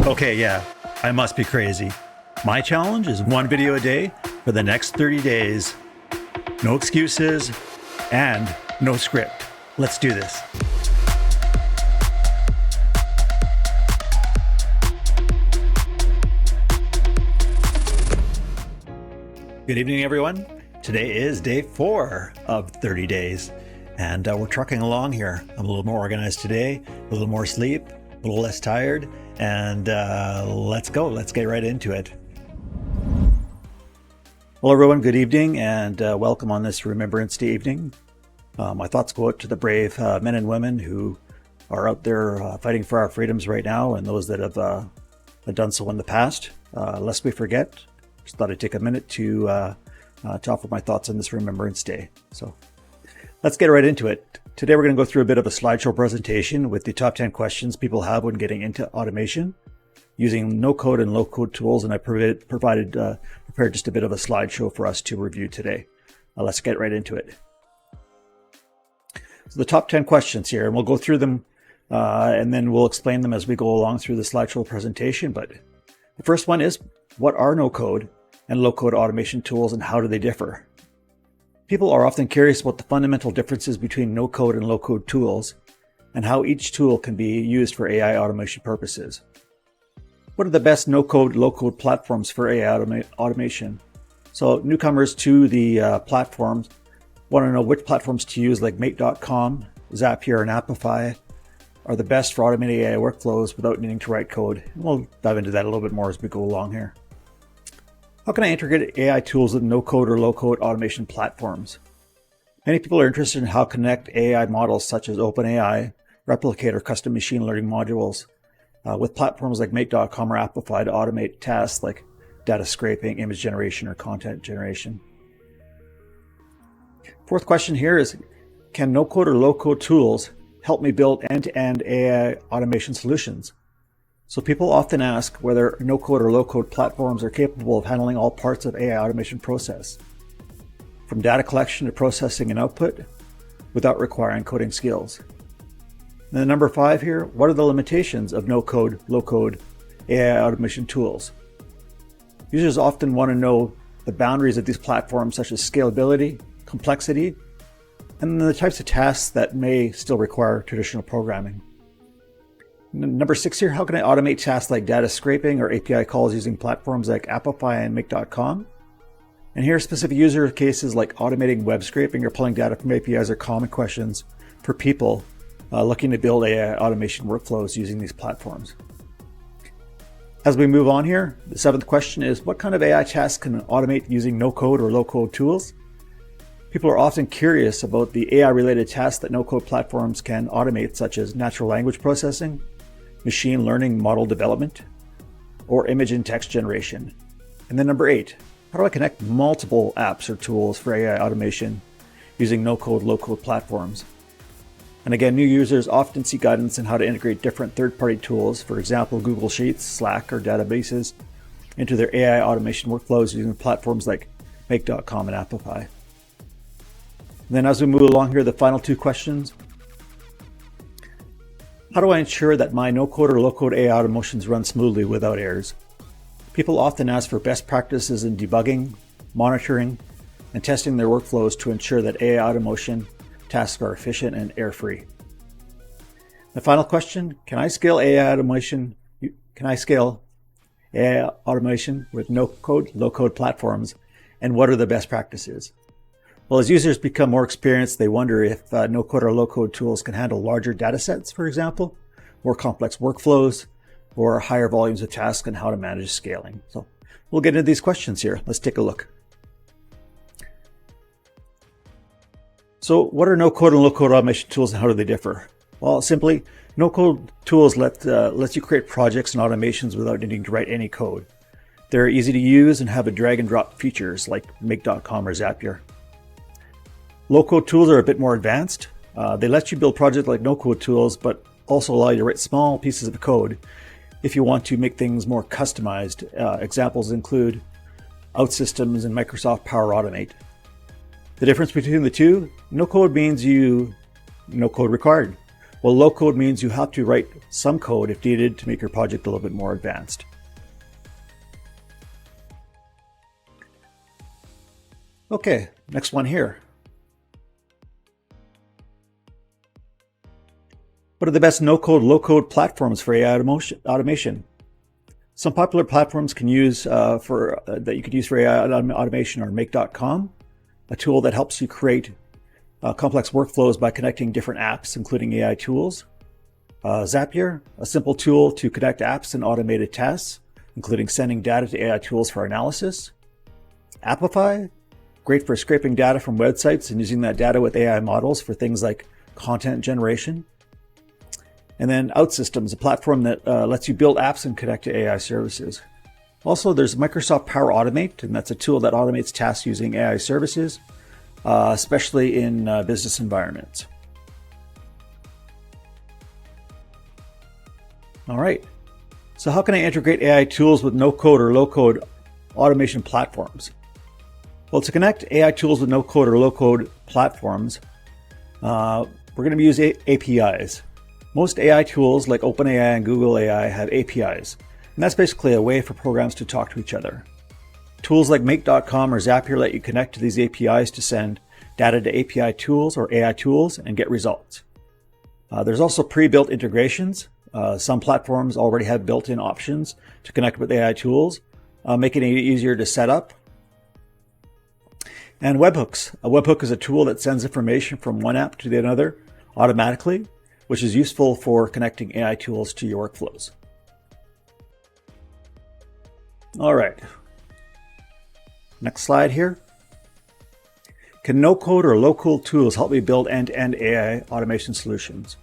Okay, yeah, I must be crazy. My challenge is one video a day for the next 30 days. No excuses and no script. Let's do this. Good evening, everyone. Today is day 4 of 30 days, and we're trucking along here. I'm a little more organized today, a little more sleep, a little less tired, and let's go. Let's get right into it. Hello, everyone. Good evening, and welcome on this Remembrance Day evening. My thoughts go out to the brave men and women who are out there fighting for our freedoms right now, and those that have done so in the past. Lest we forget, just thought I'd take a minute to offer my thoughts on this Remembrance Day. So let's get right into it. Today we're going to go through a bit of a slideshow presentation with the top 10 questions people have when getting into automation using NoCode and LowCode tools, and I prepared just a bit of a slideshow for us to review today. Let's get right into it. So the top 10 questions here, and we'll go through them and then we'll explain them as we go along through the slideshow presentation. But the first one is, what are NoCode and LowCode automation tools, and how do they differ? People are often curious about the fundamental differences between NoCode and LowCode tools and how each tool can be used for AI automation purposes. What are the best NoCode, LowCode platforms for AI automation? So newcomers to the platforms want to know which platforms to use, like Make.com, Zapier, and Apify are the best for automating AI workflows without needing to write code. And we'll dive into that a little bit more as we go along here. How can I integrate AI tools with NoCode or LowCode automation platforms? Many people are interested in how to connect AI models such as OpenAI, Replicate, or custom machine learning modules with platforms like Make.com or Apify to automate tasks like data scraping, image generation, or content generation. Fourth question here is, can NoCode or LowCode tools help me build end-to-end AI automation solutions? So people often ask whether NoCode or LowCode platforms are capable of handling all parts of AI automation process, from data collection to processing and output, without requiring coding skills. And then number 5 here, what are the limitations of NoCode, LowCode AI automation tools? Users often want to know the boundaries of these platforms, such as scalability, complexity, and the types of tasks that may still require traditional programming. Number 6 here, how can I automate tasks like data scraping or API calls using platforms like Apify and Make.com? And here, specific user cases like automating web scraping or pulling data from APIs are common questions for people looking to build AI automation workflows using these platforms. As we move on here, the 7th question is, what kind of AI tasks can automate using NoCode or LowCode tools? People are often curious about the AI-related tasks that NoCode platforms can automate, such as natural language processing, machine learning model development, or image and text generation. And then number 8, how do I connect multiple apps or tools for AI automation using NoCode, LowCode platforms? And again, new users often seek guidance on how to integrate different third-party tools, for example, Google Sheets, Slack, or databases, into their AI automation workflows using platforms like Make.com and Apify. And then as we move along here, the final 2 questions. How do I ensure that my NoCode or LowCode AI automations run smoothly without errors? People often ask for best practices in debugging, monitoring, and testing their workflows to ensure that AI automation tasks are efficient and error-free. The final question, can I scale AI automation with NoCode, LowCode platforms, and what are the best practices? Well, as users become more experienced, they wonder if NoCode or LowCode tools can handle larger data sets, for example, more complex workflows, or higher volumes of tasks, and how to manage scaling. So we'll get into these questions here. Let's take a look. So what are NoCode and LowCode automation tools, and how do they differ? Well, simply, NoCode tools lets you create projects and automations without needing to write any code. They're easy to use and have a drag and drop features like Make.com or Zapier. LowCode tools are a bit more advanced. They let you build projects like NoCode tools, but also allow you to write small pieces of code if you want to make things more customized. Examples include OutSystems and Microsoft Power Automate. The difference between the two, NoCode means no code required, while low code means you have to write some code if needed to make your project a little bit more advanced. Okay, next one here. What are the best no-code, low-code platforms for AI automation? Some popular platforms that you could use for AI automation are Make.com, a tool that helps you create complex workflows by connecting different apps, including AI tools. Zapier, a simple tool to connect apps and automated tasks, including sending data to AI tools for analysis. Apify, great for scraping data from websites and using that data with AI models for things like content generation. And then OutSystems, a platform that lets you build apps and connect to AI services. Also, there's Microsoft Power Automate, and that's a tool that automates tasks using AI services, especially in business environments. All right, so how can I integrate AI tools with no-code or low-code automation platforms? Well, to connect AI tools with no-code or low-code platforms, we're going to use APIs. Most AI tools like OpenAI and Google AI have APIs, and that's basically a way for programs to talk to each other. Tools like Make.com or Zapier let you connect to these APIs to send data to API tools or AI tools and get results. There's also pre-built integrations. Some platforms already have built-in options to connect with AI tools, making it easier to set up. And webhooks. A webhook is a tool that sends information from one app to the other automatically, which is useful for connecting AI tools to your workflows. All right. Next slide here. Can no-code or low-code tools help me build end-to-end AI automation solutions?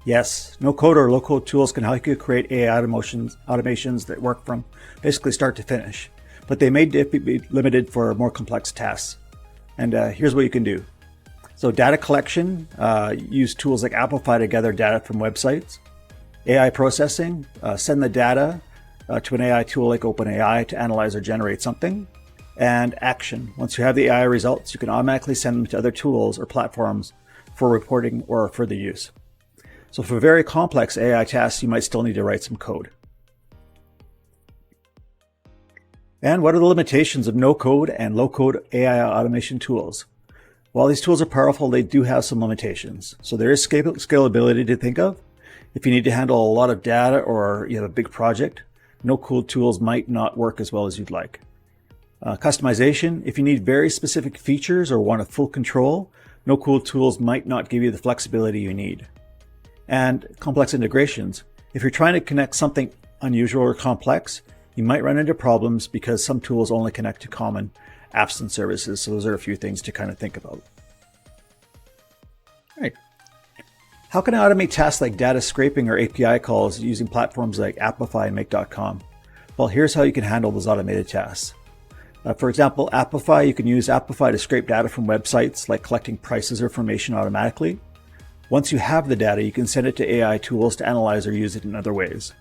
Yes, no-code or low-code tools can help you create AI automations that work from basically start to finish, but they may be limited for more complex tasks. And here's what you can do. So data collection, use tools like Apify to gather data from websites. AI processing, send the data to an AI tool like OpenAI to analyze or generate something. And action, once you have the AI results, you can automatically send them to other tools or platforms for reporting or further use. So for very complex AI tasks, you might still need to write some code. And what are the limitations of no-code and low-code AI automation tools? While these tools are powerful, they do have some limitations. So there is scalability to think of. If you need to handle a lot of data or you have a big project, no-code tools might not work as well as you'd like. Customization, if you need very specific features or want a full control, no-code tools might not give you the flexibility you need. And complex integrations, if you're trying to connect something unusual or complex, you might run into problems because some tools only connect to common apps and services. So those are a few things to kind of think about. All right. How can I automate tasks like data scraping or API calls using platforms like Apify and Make.com? Well, here's how you can handle those automated tasks. For example, Apify, you can use Apify to scrape data from websites, like collecting prices or information automatically. Once you have the data, you can send it to AI tools to analyze or use it in other ways.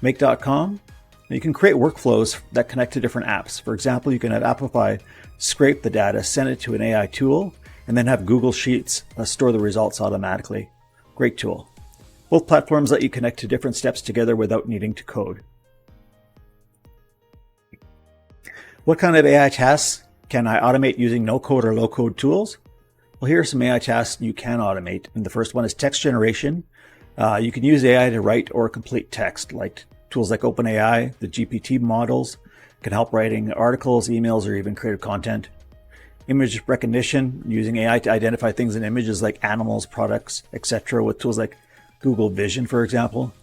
Make.com, you can create workflows that connect to different apps. For example, you can have Apify scrape the data, send it to an AI tool, and then have Google Sheets store the results automatically. Great tool. Both platforms let you connect to different steps together without needing to code. What kind of AI tasks can I automate using no-code or low-code tools? Well, here are some AI tasks you can automate. And the first one is text generation. You can use AI to write or complete text, like tools like OpenAI, the GPT models can help writing articles, emails, or even creative content. Image recognition, using AI to identify things in images like animals, products, etc. with tools like Google Vision, for example.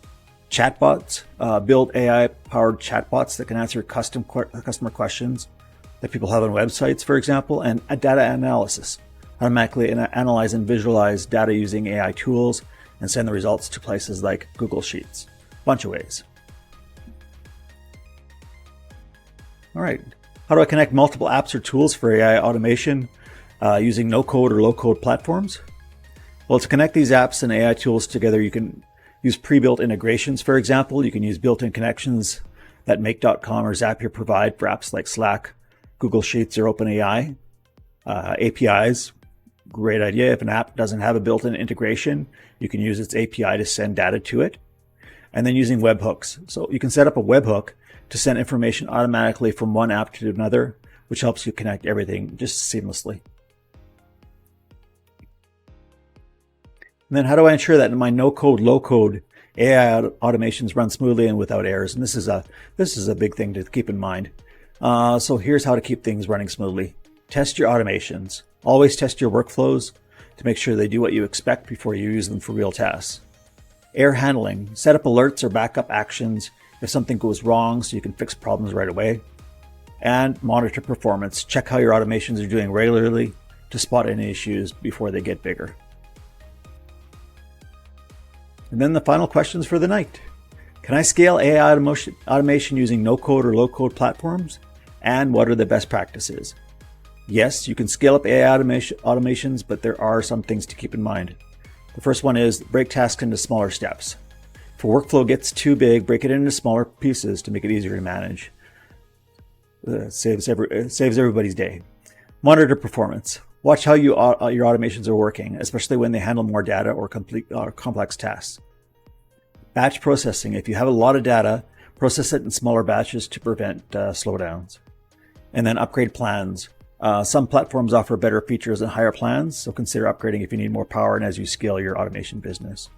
Chatbots, build AI-powered chatbots that can answer customer questions that people have on websites, for example. And data analysis, automatically analyze and visualize data using AI tools and send the results to places like Google Sheets. Bunch of ways. All right, how do I connect multiple apps or tools for AI automation using no-code or low-code platforms? Well, to connect these apps and AI tools together, you can use pre-built integrations. For example, you can use built-in connections that Make.com or Zapier provide for apps like Slack, Google Sheets, or OpenAI. APIs, great idea. If an app doesn't have a built-in integration, you can use its API to send data to it. And then using webhooks. So you can set up a webhook to send information automatically from one app to another, which helps you connect everything just seamlessly. And then how do I ensure that my no-code, low-code AI automations run smoothly and without errors? And this is a big thing to keep in mind. So here's how to keep things running smoothly. Test your automations. Always test your workflows to make sure they do what you expect before you use them for real tasks. Error handling. Set up alerts or backup actions if something goes wrong so you can fix problems right away. And monitor performance. Check how your automations are doing regularly to spot any issues before they get bigger. And then the final questions for the night. Can I scale AI automation using no-code or low-code platforms? And what are the best practices? Yes, you can scale up AI automations, but there are some things to keep in mind. The first one is break tasks into smaller steps. If a workflow gets too big, break it into smaller pieces to make it easier to manage. Saves everybody's day. Monitor performance. Watch how your automations are working, especially when they handle more data or complex tasks. Batch processing. If you have a lot of data, process it in smaller batches to prevent slowdowns. And then upgrade plans. Some platforms offer better features and higher plans, so consider upgrading if you need more power and as you scale your automation business.